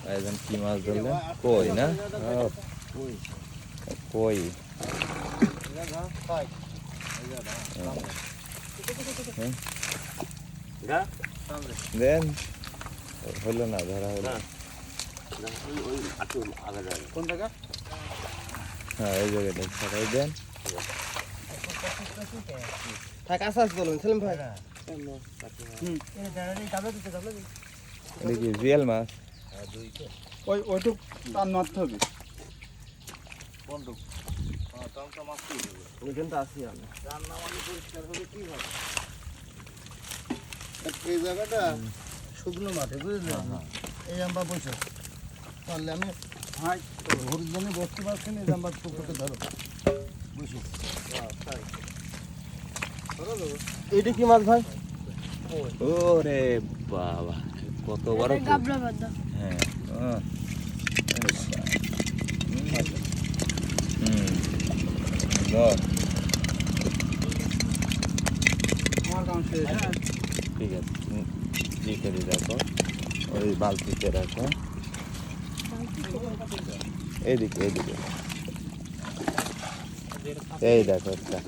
ভাইজান কি মাছ ধরলেন? কই না? কই দেন, হলো না, ধরা হলো। কোন জায়গা? হ্যাঁ, এই জায়গাটা ছাড়াই দেন। থাক আসাস বলুন সেলিম ভাই। দেখি জিয়াল মাছ। ওইটুক টান মারতে হবে। ওইখানটা আসি আমি। এই জায়গাটা শুকনো মাঠে বুঝলেন, এই আমরা বসে তাহলে আমি হরিজনে বসতে পারছি না, এই আমরা পুকুরকে ধরো বুঝি। এইটা কি মাছ ভাই? ওরে বাবা, কত বড়! হ্যাঁ, ঠিক আছে, ই করে রাখো, ওই বালতিতে রাখো। এইদিকে এইদিকে, এই দেখো একটা।